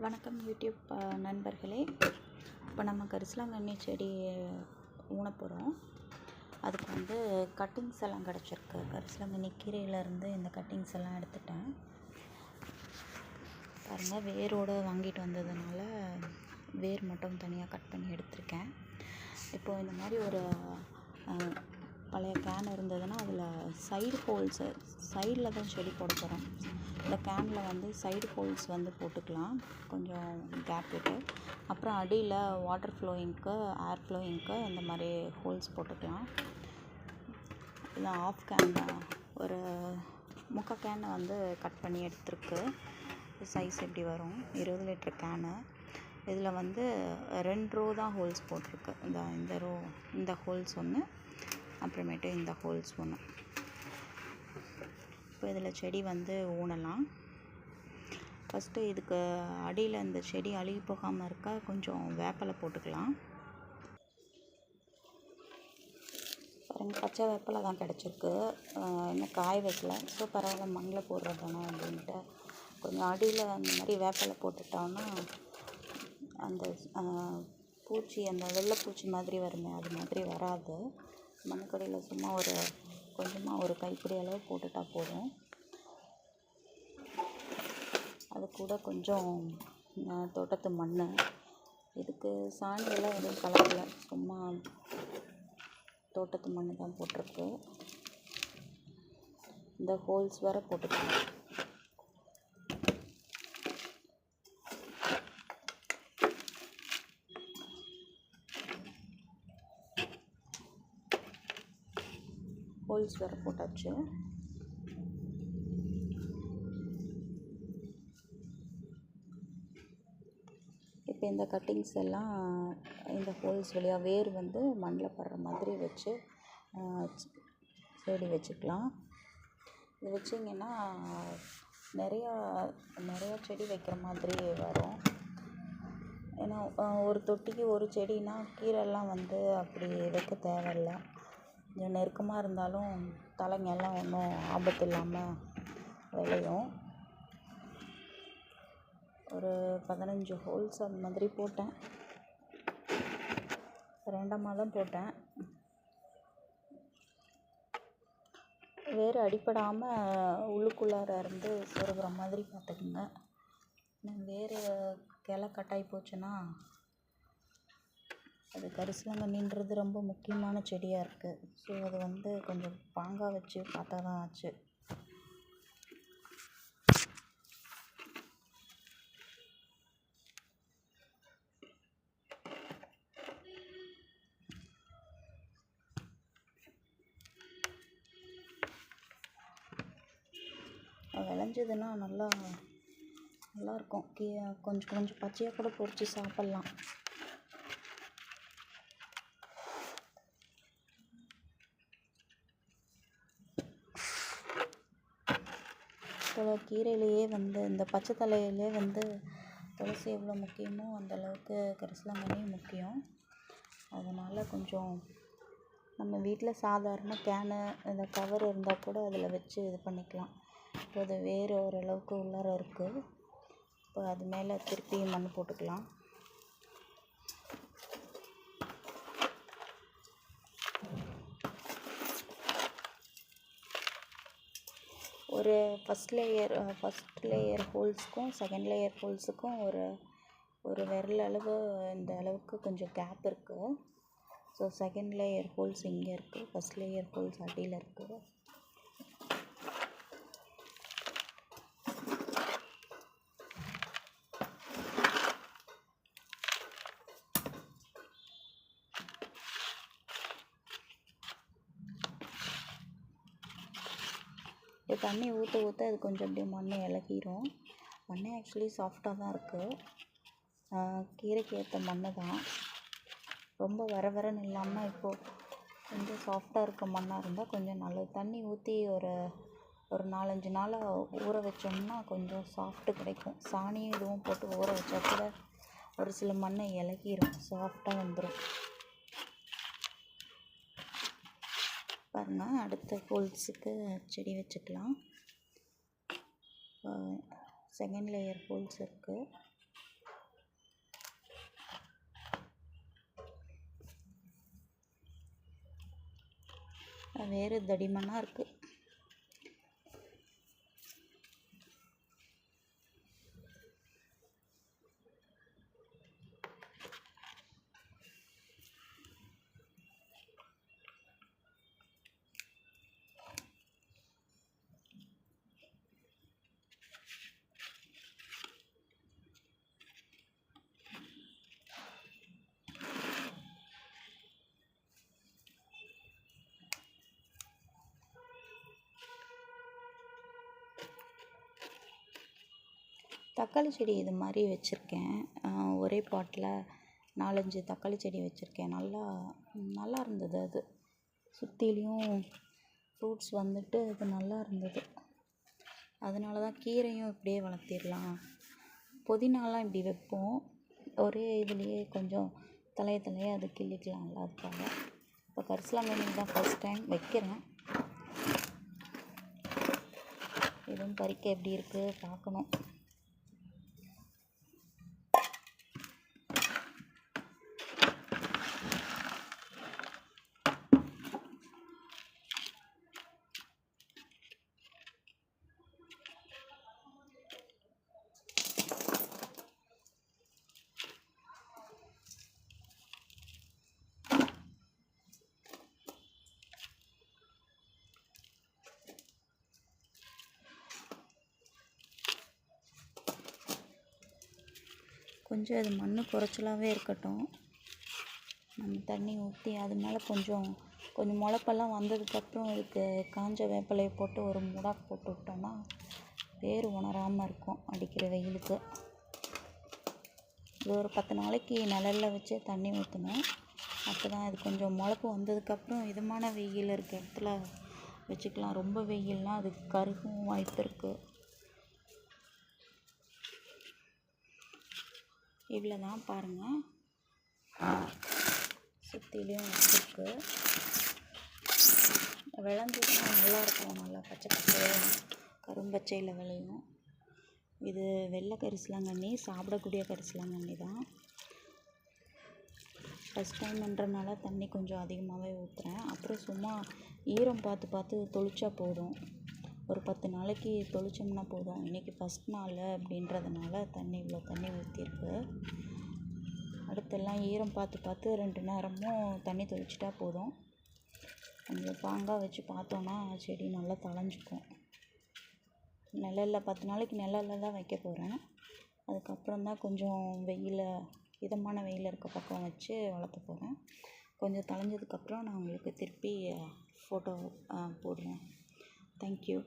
வணக்கம் யூடியூப் நண்பர்களே. இப்போ நம்ம கரிசலாங்கண்ணி செடி ஊன போகிறோம். அதுக்கு கட்டிங்ஸ் எல்லாம் கிடச்சிருக்கு. கரிசலாங்கண்ணி கீரையிலேருந்து இந்த கட்டிங்ஸ் எல்லாம் எடுத்துட்டேன். பாருங்கள், வேரோடு வாங்கிட்டு வந்ததுனால வேர் மட்டும் தனியாக கட் பண்ணி எடுத்திருக்கேன். இப்போது இந்த மாதிரி ஒரு பழைய கேன் இருந்ததுன்னா அதில் சைடு ஹோல்ஸு சைடில் தான் செடி போட போகிறோம். இந்த கேனில் சைடு ஹோல்ஸ் போட்டுக்கலாம், கொஞ்சம் கேப் விட்டு. அப்புறம் அடியில் வாட்டர் ஃப்ளோயிங்க்கு, ஏர் ஃப்ளோயிங்க்கு இந்த மாதிரி ஹோல்ஸ் போட்டுக்கலாம். இல்லை ஆஃப் கேன் ஒரு முக்கால் கேனை கட் பண்ணி எடுத்துருக்கு. சைஸ் எப்படி வரும், 20 லிட்டர் கேனு. இதில் 2 ரோ தான் ஹோல்ஸ் போட்டிருக்கு. இந்த ரோ, இந்த ஹோல்ஸ் ஒன்று, அப்புறமேட்டு இந்த ஹோல்ஸ் ஒன்று. இப்போ இதில் செடி ஊனலாம். ஃபஸ்ட்டு இதுக்கு அடியில் இந்த செடி அழுகி போகாமல் இருக்க கொஞ்சம் வேப்பலை போட்டுக்கலாம். பாருங்கள், பச்சை வேப்பலை தான் கிடச்சிருக்கு, இன்னும் காய வைக்கல. ஸோ பரவாயில்ல, மண்ணில் போடுறது தானே அப்படின்ட்டு கொஞ்சம் அடியில் அந்த மாதிரி வேப்பலை போட்டுட்டோன்னா அந்த பூச்சி, அந்த வெள்ளைப்பூச்சி மாதிரி வருமே, அது மாதிரி வராது. மண்ணுக்கடியில் சும்மா கொஞ்சமாக ஒரு கைப்பிடி அளவு போட்டுட்டால் போதும். அது கூட கொஞ்சம் தோட்டத்து மண். இதுக்கு சாணியெல்லாம் எதுவும் கலக்கலை, சும்மா தோட்டத்து மண் தான் போட்டிருக்கு. இந்த ஹோல்ஸ் வேறு போட்டுக்கலாம். ஹோல்ஸ் வேறு போட்டாச்சு. இப்போ இந்த கட்டிங்ஸ் எல்லாம் இந்த ஹோல்ஸ் வழியாக வேர் மண்ணில் படுற மாதிரி வச்சு செடி வச்சுக்கலாம். இது வச்சிங்கன்னா நிறையா செடி வைக்கிற மாதிரி வரும். ஏன்னா ஒரு தொட்டிக்கு ஒரு செடினா கீரைலாம் அப்படி வைக்க தேவையில்லை. கொஞ்சம் நெருக்கமாக இருந்தாலும் தலைங்கெல்லாம் ஒன்றும் ஆபத்து இல்லாமல் விளையும். ஒரு 15 ஹோல்ஸ் அந்த மாதிரி போட்டேன். ரேண்டமாக தான் போட்டேன். வேறு அடிப்படாமல் உள்ளுக்குள்ளார இருந்து சொருகிற மாதிரி பார்த்துக்குங்க. வேறு கிளை கட்டாகி போச்சுன்னா அது கரிசலாங்கண்ணின்றது ரொம்ப முக்கியமான செடியாக இருக்குது. ஸோ அது கொஞ்சம் பாங்காக வச்சு பார்த்தா தான் ஆச்சு. விளைஞ்சதுன்னா நல்லாயிருக்கும். கொஞ்சம் பச்சையாக கூட பொரித்து சாப்பிட்லாம். கீரையிலேயே இந்த பச்சை தலையிலே துளசி எவ்வளோ முக்கியமோ அந்தளவுக்கு கரிசலாங்கண்ணி முக்கியம். அதனால் கொஞ்சம் நம்ம வீட்டில் சாதாரண கேனு, இந்த கவர் இருந்தால் கூட அதில் வச்சு இது பண்ணிக்கலாம். இப்போ அது வேறு ஓரளவுக்கு உள்ளார இருக்குது. இப்போ அது மேலே திருப்பி மண் போட்டுக்கலாம். ஒரு ஃபஸ்ட் லேயர் ஹோல்ஸுக்கும் செகண்ட் லேயர் ஹோல்ஸுக்கும் ஒரு விரல் அளவு இந்த அளவுக்கு கொஞ்சம் கேப் இருக்குது. ஸோ செகண்ட் லேயர் ஹோல்ஸ் இங்கே இருக்குது, ஃபஸ்ட் லேயர் ஹோல்ஸ் அடியில் இருக்குது. இப்போ தண்ணி ஊற்ற அது கொஞ்சம் அப்படியே மண் இலகிரும். மண் ஆக்சுவலி சாஃப்டாக தான் இருக்குது. கீரைக்கு ஏற்ற மண் தான், ரொம்ப வரன்னு இல்லாமல் இப்போது கொஞ்சம் சாஃப்டாக இருக்க மண்ணாக இருந்தால் கொஞ்சம் நல்லது. தண்ணி ஊற்றி ஒரு 4-5 நாள் ஊற வச்சோம்னா கொஞ்சம் சாஃப்ட்டு கிடைக்கும். சாணியும் இதுவும் போட்டு ஊற வச்சா கூட ஒரு சில மண் இலகிரும், சாஃப்டாக வந்துடும். பாருங்கள், அடுத்த ஹோல்ஸுக்கு செடி வச்சுக்கலாம். செகண்ட் லேயர் ஹோல்ஸ் இருக்குது. வேறு தடிமனாக இருக்குது. தக்காளி செடி இது மாதிரி வச்சுருக்கேன். ஒரே பாட்டில் 4-5 தக்காளி செடி வச்சுருக்கேன். நல்லா இருந்தது. அது சுற்றிலையும் ஃப்ரூட்ஸ் வந்துட்டு அது நல்லா இருந்தது. அதனால தான் கீரையும் இப்படியே வளர்த்திடலாம். புதினாலாம் இப்படி வைப்போம், ஒரே இதுலேயே கொஞ்சம் தலையை அது கிள்ளிக்கலாம்ல, அதுக்காக. இப்போ கரிசலாங்கண்ணி தான் ஃபஸ்ட் டைம் வைக்கிறேன். இதுவும் பறிக்க எப்படி இருக்குது பார்க்கணும். கொஞ்சம் அது மண் குறைச்சலாகவே இருக்கட்டும். நம்ம தண்ணி ஊற்றி அது மேலே கொஞ்சம் முளைப்பெல்லாம் வந்ததுக்கப்புறம் இதுக்கு காஞ்ச வேப்பிலையை போட்டு ஒரு மூடாக்கு போட்டு விட்டோம்னா வேர் உணராமல் இருக்கும் அடிக்கிற வெயிலுக்கு. இது ஒரு 10 நாளைக்கு நிழலில் வச்சு தண்ணி ஊற்றணும். அப்போ தான் இது கொஞ்சம் முளைப்பு வந்ததுக்கப்புறம் இதமான வெயில் இருக்க இடத்துல வச்சுக்கலாம். ரொம்ப வெயில்னால் அது கருகவும் வாய்ப்பு இருக்குது. இவ்வளோ தான் பாருங்கள், சுற்றிலையும் வச்சுருக்கு. விளைஞ்சதுன்னா நல்லாயிருக்கும். நல்லா பச்சை பச்சையாக கரும்பச்சையில் விளையும். இது வெள்ளை கரிசலாங்கண்ணி, சாப்பிடக்கூடிய கரிசலாங்கண்ணி தான். ஃபஸ்ட் டைம்ன்றனால தண்ணி கொஞ்சம் அதிகமாகவே ஊற்றுறேன். அப்புறம் சும்மா ஈரம் பார்த்து தொளிச்சா போதும். ஒரு 10 நாளைக்கு தொளிச்சோம்னா போதும். இன்றைக்கி ஃபஸ்ட் நாள் அப்படின்றதுனால இவ்வளோ தண்ணி ஊற்றிருக்கு. அடுத்தெல்லாம் ஈரம் பார்த்து 2 நேரமும் தண்ணி தொளிச்சிட்டா போதும். கொஞ்சம் பாங்காக வச்சு பார்த்தோன்னா செடி நல்லா தழைஞ்சிக்கும். நிழலில் 10 நாளைக்கு நிழலில் தான் வைக்க போகிறேன். அதுக்கப்புறம் தான் கொஞ்சம் இதமான வெயில் இருக்க பக்கம் வச்சு வளர்த்த போகிறேன். கொஞ்சம் தழைஞ்சதுக்கப்புறம் நான் உங்களுக்கு திருப்பி ஃபோட்டோ போடுறேன். தேங்க்யூ.